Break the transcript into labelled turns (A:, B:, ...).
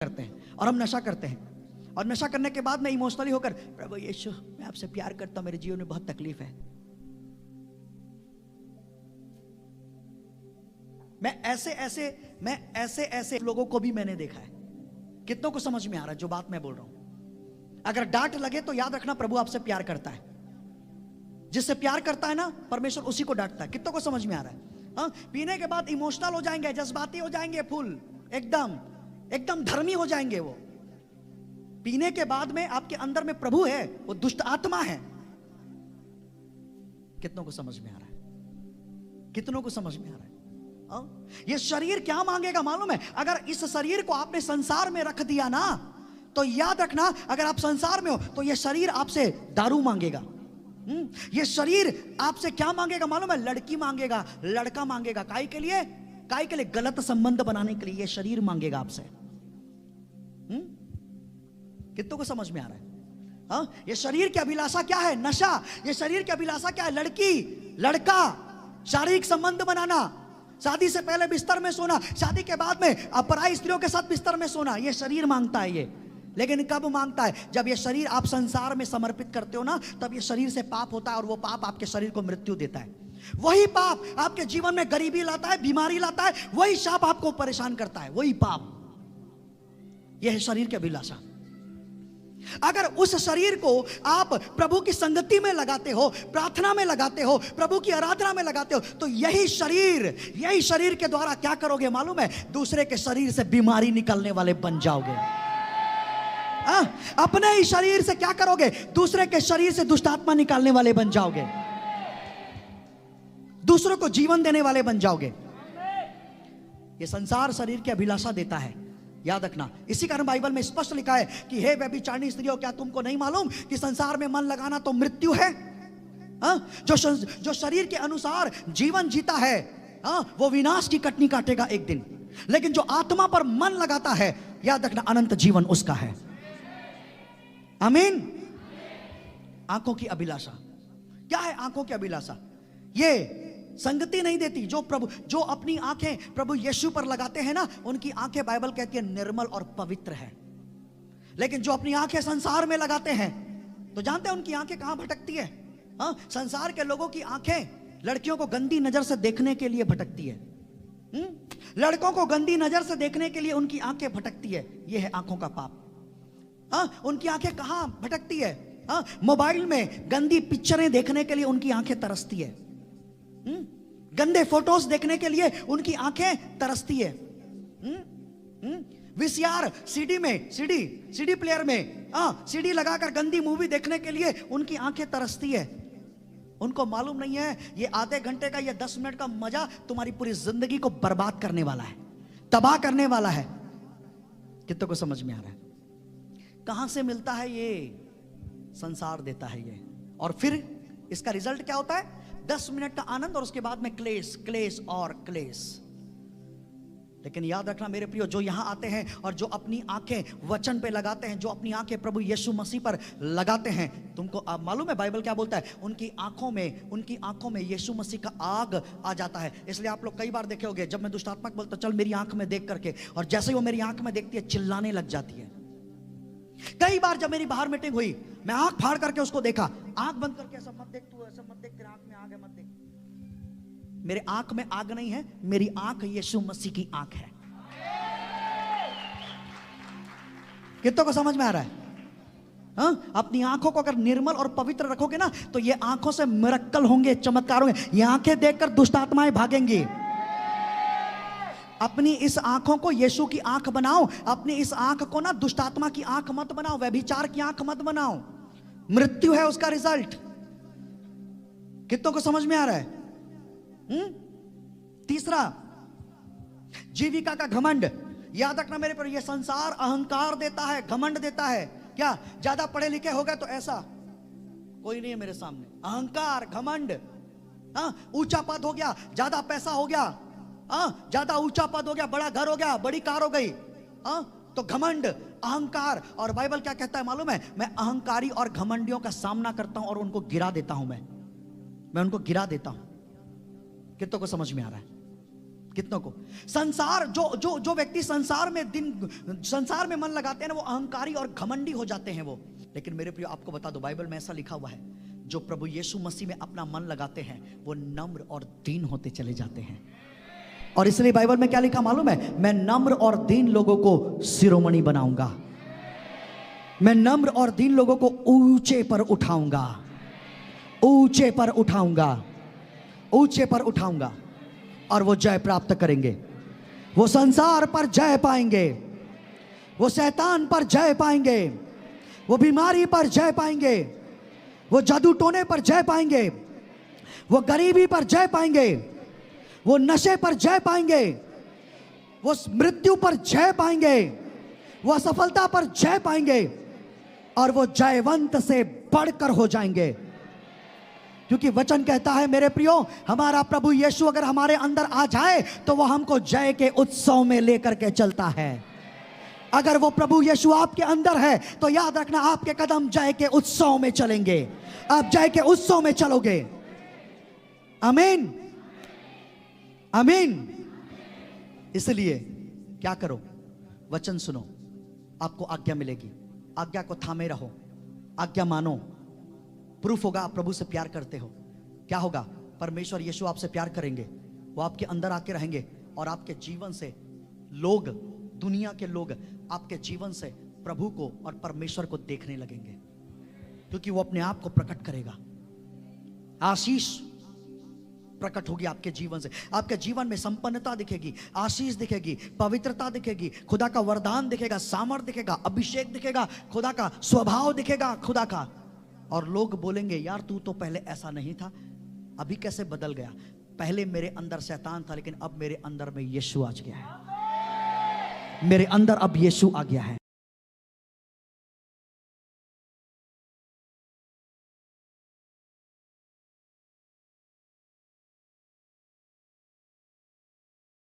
A: करते हैं और हम नशा करते हैं और नशा करने के बाद में इमोशनली होकर प्रभु यीशु मैं आपसे प्यार करता हूं, मेरे जीवन में बहुत तकलीफ है। मैं ऐसे ऐसे लोगों को भी मैंने देखा है। कितनों को समझ में आ रहा है जो बात मैं बोल रहा हूं? अगर डांट लगे तो याद रखना प्रभु आपसे प्यार करता है। जिससे प्यार करता है ना परमेश्वर उसी को डांटता है। कितनों को समझ में आ रहा है? हाँ, पीने के बाद इमोशनल हो जाएंगे, जज्बाती हो जाएंगे, फुल एकदम धर्मी हो जाएंगे। वो पीने के बाद में आपके अंदर में प्रभु है, वो दुष्ट आत्मा है। कितनों को समझ में आ रहा है? कितनों को समझ में आ रहा है? ये शरीर क्या मांगेगा मालूम है? अगर इस शरीर को आपने संसार में रख दिया ना तो याद रखना, अगर आप संसार में हो तो ये शरीर आपसे दारू मांगेगा। ये शरीर आपसे क्या मांगेगा मालूम है? लड़की मांगेगा, लड़का मांगेगा। काहे के लिए? गलत संबंध बनाने के लिए ये शरीर मांगेगा आपसे। कितनों को समझ में आ रहा है? हाँ, ये शरीर की अभिलाषा क्या है? नशा। ये शरीर की अभिलाषा क्या है? लड़की, लड़का, शारीरिक संबंध बनाना, शादी से पहले बिस्तर में सोना, शादी के बाद में पराई स्त्रियों के साथ बिस्तर में सोना। ये शरीर मांगता है ये। लेकिन कब मांगता है? जब ये शरीर आप संसार में समर्पित करते हो ना, तब ये शरीर से पाप होता है और वो पाप आपके शरीर को मृत्यु देता है। वही पाप आपके जीवन में गरीबी लाता है, बीमारी लाता है, वही शाप आपको परेशान करता है, वही पाप। यह है शरीर की अभिलाषा। अगर उस शरीर को आप प्रभु की संगति में लगाते हो, प्रार्थना में लगाते हो, प्रभु की आराधना में लगाते हो, तो यही शरीर के द्वारा क्या करोगे मालूम है? दूसरे के शरीर से बीमारी निकलने वाले बन जाओगे। अपने ही शरीर से क्या करोगे? दूसरे के शरीर से दुष्ट आत्मा निकालने वाले बन जाओगे, दूसरों को जीवन देने वाले बन जाओगे। यह संसार शरीर की अभिलाषा देता है, याद रखना। इसी कारण बाइबल में स्पष्ट लिखा है कि हे व्यभिचारिणी स्त्रियों, क्या तुमको नहीं मालूम कि संसार में मन लगाना तो मृत्यु है? जो शरीर के अनुसार जीवन जीता है वो विनाश की कटनी काटेगा एक दिन, लेकिन जो आत्मा पर मन लगाता है, याद रखना, अनंत जीवन उसका है। आमीन। आंखों की अभिलाषा क्या है? आंखों की अभिलाषा ये संगति नहीं देती। जो अपनी आंखें प्रभु यीशु पर लगाते हैं ना, उनकी आंखें बाइबल कहती है निर्मल और पवित्र है। लेकिन जो अपनी आंखें संसार में लगाते हैं, तो जानते हैं उनकी आंखें कहां भटकती है? संसार के लोगों की आंखें लड़कियों को गंदी नजर से देखने के लिए भटकती है। लड़कों को गंदी नजर से देखने के लिए उनकी आंखें भटकती है। यह है आंखों का पाप। उनकी आंखें कहां भटकती है? मोबाइल में गंदी पिक्चरें देखने के लिए उनकी आंखें तरसती है। गंदे फोटोज देखने के लिए उनकी आंखें तरसती है। वीसीआर सीडी प्लेयर में सीडी लगाकर गंदी मूवी देखने के लिए उनकी आंखें तरसती है। उनको मालूम नहीं है ये आधे घंटे का, ये 10 मिनट का मजा तुम्हारी पूरी जिंदगी को बर्बाद करने वाला है, तबाह करने वाला है। कितनों को समझ में आ रहा है? कहां से मिलता है? ये संसार देता है ये। और फिर इसका रिजल्ट क्या होता है? 10 मिनट का आनंद और उसके बाद में क्लेश और क्लेश। लेकिन याद रखना मेरे प्रियो, जो यहां आते हैं और जो अपनी आंखें वचन पे लगाते हैं, जो अपनी आंखें प्रभु यीशु मसीह पर लगाते हैं, तुमको अब मालूम है बाइबल क्या बोलता है? उनकी आंखों में यीशु मसीह का आग आ जाता है। इसलिए आप लोग कई बार देखे होंगे, जब मैं दुष्ट आत्मा को बोलता चल मेरी आंख में देख करके, और जैसे ही वो मेरी आंख में देखती है चिल्लाने लग जाती है। कई बार जब मेरी बाहर मीटिंग हुई, मैं आंख फाड़ करके उसको देखा, आंख बंद करके ऐसा मत देख, तू ऐसा मत देख, तेरे आंख में आग है, मत देख। मेरे आंख में आग नहीं है, मेरी आंख यीशु मसीह की आंख है। कितनों को समझ में आ रहा है? अपनी आंखों को अगर निर्मल और पवित्र रखोगे ना, तो ये आंखों से मिरेकल होंगे, चमत्कार होंगे। ये आंखें देखकर दुष्ट आत्माएं भागेंगी। अपनी इस आंखों को यीशु की आंख बनाओ। अपनी इस आंख को ना दुष्ट आत्मा की आंख मत बनाओ, व्यभिचार की आंख मत बनाओ। मृत्यु है उसका रिजल्ट। कितनों को समझ में आ रहा है? तीसरा, जीविका का घमंड। याद रखना मेरे पर, यह संसार अहंकार देता है, घमंड देता है। क्या? ज्यादा पढ़े लिखे हो गए तो ऐसा कोई नहीं है मेरे सामने। अहंकार, घमंड, ऊंचा पद हो गया, ज्यादा पैसा हो गया, ज्यादा ऊंचा पद हो गया, बड़ा घर हो गया, बड़ी कार हो गई, तो घमंड, अहंकार। और बाइबल क्या कहता है मालूम है? मैं अहंकारी और घमंडियों का सामना करता हूं और उनको गिरा देता हूं। मैं उनको गिरा देता हूं। कितनों को समझ में आ रहा है? कितनों को? संसार जो व्यक्ति संसार में मन लगाते हैं ना, वो अहंकारी और घमंडी हो जाते हैं वो। लेकिन मेरे प्रिय, आपको बता दो, बाइबल में ऐसा लिखा हुआ है, जो प्रभु यीशु मसीह में अपना मन लगाते हैं वो नम्र और दीन होते चले जाते हैं। और इसलिए बाइबल में क्या लिखा मालूम है? मैं नम्र और दीन लोगों को शिरोमणि बनाऊंगा, मैं नम्र और दीन लोगों को ऊंचे पर उठाऊंगा, ऊंचे पर उठाऊंगा, ऊंचे पर उठाऊंगा। और वो जय प्राप्त करेंगे, वो संसार पर जय पाएंगे, वो शैतान पर जय पाएंगे, वो बीमारी पर जय पाएंगे, वो जादू टोने पर जय पाएंगे, वो गरीबी पर जय पाएंगे, वो नशे पर जय पाएंगे, वो मृत्यु पर जय पाएंगे, वो असफलता पर जय पाएंगे, और वो जयवंत से बढ़कर हो जाएंगे। क्योंकि वचन कहता है मेरे प्रियो, हमारा प्रभु यीशु अगर हमारे अंदर आ जाए तो वो हमको जय के उत्सव में लेकर के चलता है। अगर वो प्रभु यीशु आपके अंदर है तो याद रखना, आपके कदम जय के उत्सव में चलेंगे, आप जय के उत्सव में चलोगे। आमीन, आमीन। इसलिए क्या करो? वचन सुनो, आपको आज्ञा मिलेगी, आज्ञा को थामे रहो, आज्ञा मानो। प्रूफ होगा आप प्रभु से प्यार करते हो। क्या होगा? परमेश्वर यीशु आपसे प्यार करेंगे, वो आपके अंदर आके रहेंगे, और आपके जीवन से लोग, दुनिया के लोग आपके जीवन से प्रभु को और परमेश्वर को देखने लगेंगे, क्योंकि वो अपने आप को प्रकट करेगा। आशीष प्रकट होगी आपके जीवन से, आपके जीवन में संपन्नता दिखेगी, आशीष दिखेगी, पवित्रता दिखेगी, खुदा का वरदान दिखेगा, सामर्थ दिखेगा, अभिषेक दिखेगा, खुदा का स्वभाव दिखेगा, खुदा का। और लोग बोलेंगे, यार तू तो पहले ऐसा नहीं था, अभी कैसे बदल गया? पहले मेरे अंदर शैतान था, लेकिन अब मेरे अंदर में यीशु आ गया है, मेरे अंदर अब यीशु आ गया है।